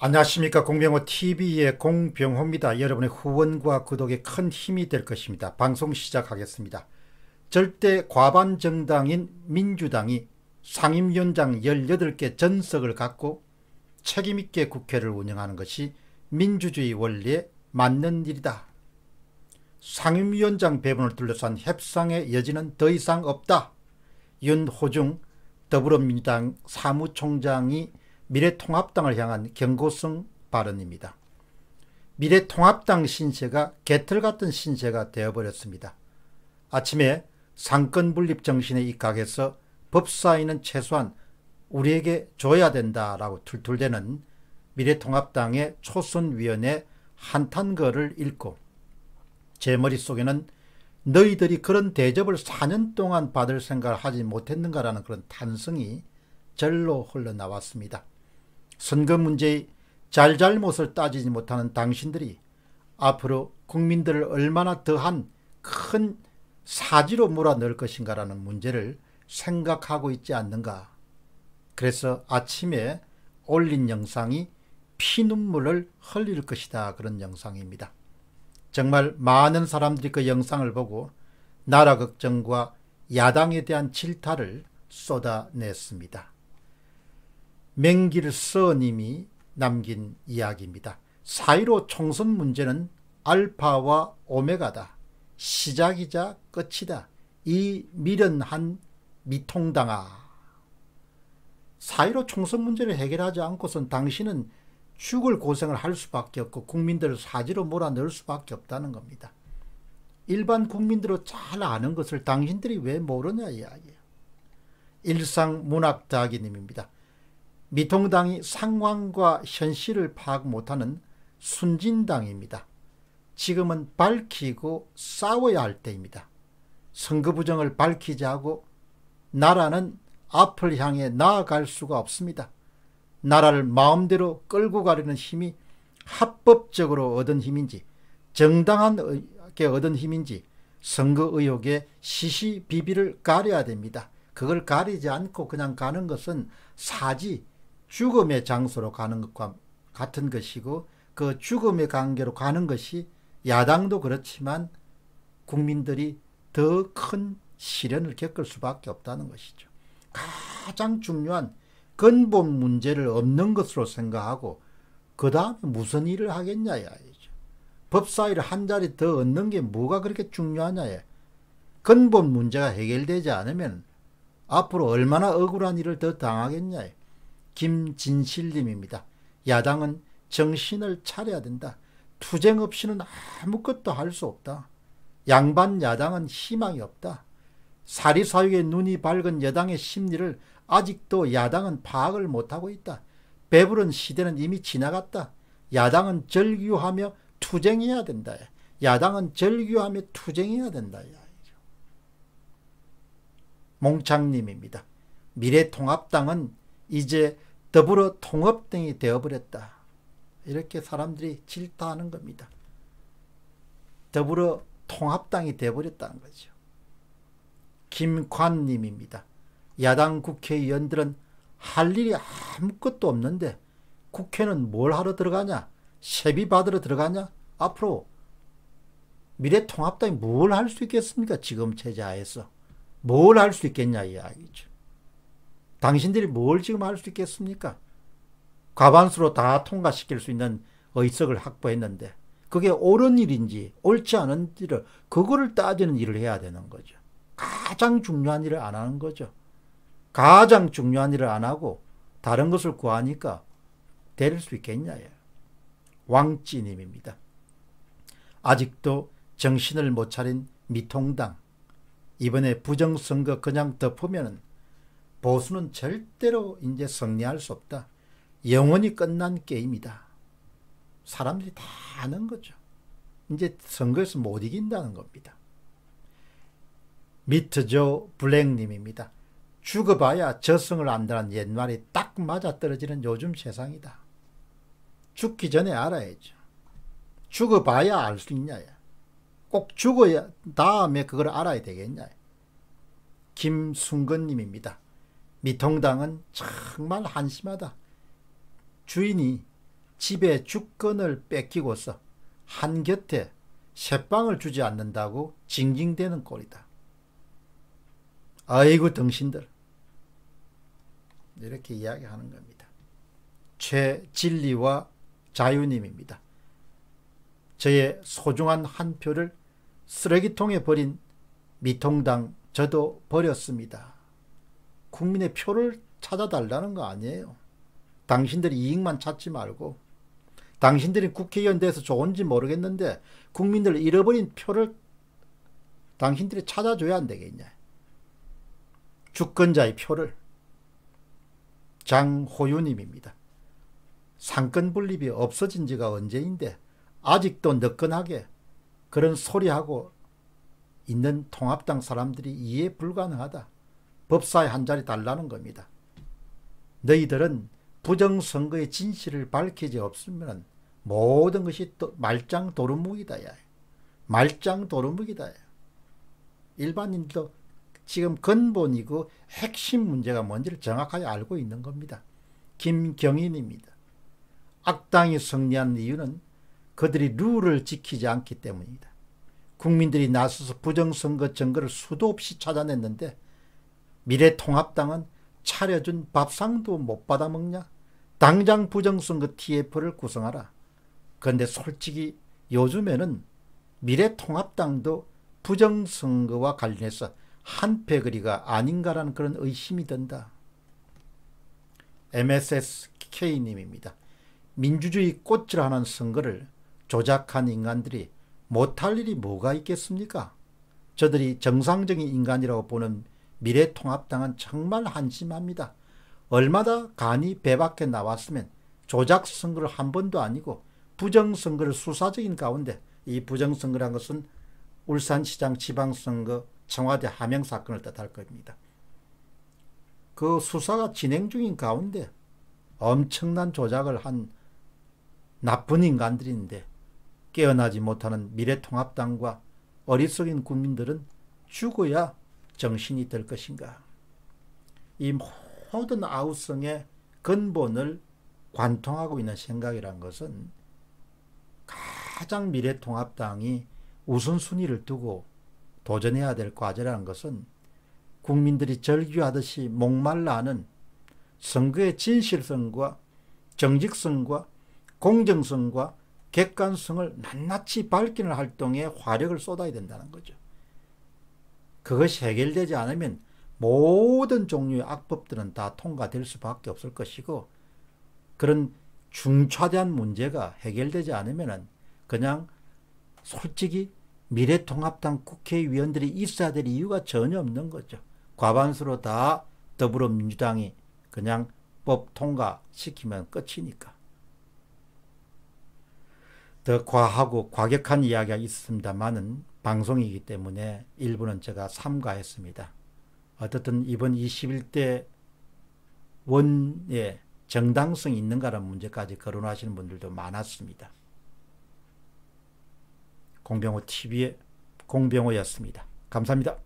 안녕하십니까. 공병호TV의 공병호입니다. 여러분의 후원과 구독에 큰 힘이 될 것입니다. 방송 시작하겠습니다. 절대 과반 정당인 민주당이 상임위원장 18개 전석을 갖고 책임있게 국회를 운영하는 것이 민주주의 원리에 맞는 일이다. 상임위원장 배분을 둘러싼 협상의 여지는 더 이상 없다. 윤호중 더불어민주당 사무총장이 미래통합당을 향한 경고성 발언입니다. 미래통합당 신세가 개털 같은 신세가 되어버렸습니다. 아침에 상권분립 정신에 입각해서 법사위는 최소한 우리에게 줘야 된다라고 툴툴대는 미래통합당의 초선위원회 한탄글을 읽고 제 머릿속에는 너희들이 그런 대접을 4년 동안 받을 생각을 하지 못했는가라는 그런 탄성이 절로 흘러나왔습니다. 선거 문제의 잘잘못을 따지지 못하는 당신들이 앞으로 국민들을 얼마나 더한 큰 사지로 몰아넣을 것인가라는 문제를 생각하고 있지 않는가. 그래서 아침에 올린 영상이 피눈물을 흘릴 것이다, 그런 영상입니다. 정말 많은 사람들이 그 영상을 보고 나라 걱정과 야당에 대한 질타를 쏟아냈습니다. 맹길서님이 남긴 이야기입니다. 4.15 총선 문제는 알파와 오메가다. 시작이자 끝이다. 이 미련한 미통당아. 4.15 총선 문제를 해결하지 않고선 당신은 죽을 고생을 할 수밖에 없고 국민들을 사지로 몰아넣을 수밖에 없다는 겁니다. 일반 국민들로 잘 아는 것을 당신들이 왜 모르냐 이야기예요. 일상문학다기님입니다. 미통당이 상황과 현실을 파악 못하는 순진당입니다. 지금은 밝히고 싸워야 할 때입니다. 선거 부정을 밝히지 않고 나라는 앞을 향해 나아갈 수가 없습니다. 나라를 마음대로 끌고 가려는 힘이 합법적으로 얻은 힘인지 정당하게 얻은 힘인지 선거 의혹의 시시비비를 가려야 됩니다. 그걸 가리지 않고 그냥 가는 것은 사지, 죽음의 장소로 가는 것과 같은 것이고, 그 죽음의 관계로 가는 것이 야당도 그렇지만 국민들이 더 큰 시련을 겪을 수밖에 없다는 것이죠. 가장 중요한 근본 문제를 없는 것으로 생각하고 그 다음에 무슨 일을 하겠냐 이야기죠. 법사위를 한 자리 더 얻는 게 뭐가 그렇게 중요하냐. 근본 문제가 해결되지 않으면 앞으로 얼마나 억울한 일을 더 당하겠냐. 김진실님입니다. 야당은 정신을 차려야 된다. 투쟁 없이는 아무것도 할 수 없다. 양반 야당은 희망이 없다. 사리사욕에 눈이 밝은 여당의 심리를 아직도 야당은 파악을 못하고 있다. 배부른 시대는 이미 지나갔다. 야당은 절규하며 투쟁해야 된다. 야당은 절규하며 투쟁해야 된다. 몽창님입니다. 미래통합당은 이제 더불어통합당이 되어버렸다. 이렇게 사람들이 질타하는 겁니다. 더불어통합당이 되어버렸다는 거죠. 김관님입니다. 야당 국회의원들은 할 일이 아무것도 없는데 국회는 뭘 하러 들어가냐? 세비 받으러 들어가냐? 앞으로 미래통합당이 뭘 할 수 있겠습니까? 지금 체제하에서 뭘 할 수 있겠냐 이야기죠. 당신들이 뭘 지금 할 수 있겠습니까? 과반수로 다 통과시킬 수 있는 의석을 확보했는데 그게 옳은 일인지 옳지 않은 일을 그거를 따지는 일을 해야 되는 거죠. 가장 중요한 일을 안 하는 거죠. 가장 중요한 일을 안 하고 다른 것을 구하니까 될 수 있겠냐. 왕찌님입니다. 아직도 정신을 못 차린 미통당. 이번에 부정선거 그냥 덮으면 보수는 절대로 이제 승리할 수 없다. 영원히 끝난 게임이다. 사람들이 다 아는 거죠. 이제 선거에서 못 이긴다는 겁니다. 미트조 블랙님입니다. 죽어봐야 저승을 안다는 옛말이 딱 맞아떨어지는 요즘 세상이다. 죽기 전에 알아야죠. 죽어봐야 알 수 있냐. 꼭 죽어야 다음에 그걸 알아야 되겠냐. 김순건님입니다. 미통당은 정말 한심하다. 주인이 집의 주권을 뺏기고서 한곁에 새빵을 주지 않는다고 징징대는 꼴이다. 아이고 당신들, 이렇게 이야기하는 겁니다. 최진리와 자유님입니다. 저의 소중한 한 표를 쓰레기통에 버린 미통당 저도 버렸습니다. 국민의 표를 찾아달라는 거 아니에요. 당신들이 이익만 찾지 말고, 당신들이 국회의원 돼서 좋은지 모르겠는데 국민들 잃어버린 표를 당신들이 찾아줘야 안 되겠냐. 주권자의 표를. 장호유님입니다. 상권 분립이 없어진 지가 언제인데 아직도 너끈하게 그런 소리하고 있는 통합당 사람들이 이해 불가능하다. 법사에 한 자리 달라는 겁니다. 너희들은 부정선거의 진실을 밝히지 없으면 모든 것이 또 말짱 도루묵이다. 야. 말짱 도루묵이다. 야. 일반인도 지금 근본이고 핵심 문제가 뭔지를 정확하게 알고 있는 겁니다. 김경인입니다. 악당이 승리한 이유는 그들이 룰을 지키지 않기 때문입니다. 국민들이 나서서 부정선거 증거를 수도 없이 찾아냈는데 미래통합당은 차려준 밥상도 못 받아먹냐? 당장 부정선거 TF를 구성하라. 그런데 솔직히 요즘에는 미래통합당도 부정선거와 관련해서 한패거리가 아닌가라는 그런 의심이 든다. MSSK님입니다. 민주주의 꽃이라는 선거를 조작한 인간들이 못할 일이 뭐가 있겠습니까? 저들이 정상적인 인간이라고 보는 미래통합당은 정말 한심합니다. 얼마나 간이 배 밖에 나왔으면 조작 선거를 한 번도 아니고 부정선거를 수사적인 가운데, 이 부정선거란 것은 울산시장 지방선거 청와대 하명 사건을 뜻할 겁니다. 그 수사가 진행 중인 가운데 엄청난 조작을 한 나쁜 인간들인데 깨어나지 못하는 미래통합당과 어리석은 국민들은 죽어야 정신이 들 것인가. 이 모든 아우성의 근본을 관통하고 있는 생각이란 것은 가장 미래통합당이 우선순위를 두고 도전해야 될 과제라는 것은 국민들이 절규하듯이 목말라 하는 선거의 진실성과 정직성과 공정성과 객관성을 낱낱이 밝히는 활동에 화력을 쏟아야 된다는 거죠. 그것이 해결되지 않으면 모든 종류의 악법들은 다 통과될 수밖에 없을 것이고, 그런 중차대한 문제가 해결되지 않으면 그냥 솔직히 미래통합당 국회의원들이 있어야 될 이유가 전혀 없는 거죠. 과반수로 다 더불어민주당이 그냥 법 통과시키면 끝이니까. 더 과하고 과격한 이야기가 있습니다만은 방송이기 때문에 일부는 제가 삼가했습니다. 어떻든 이번 21대 원의 정당성이 있는가라는 문제까지 거론하시는 분들도 많았습니다. 공병호 TV의 공병호였습니다. 감사합니다.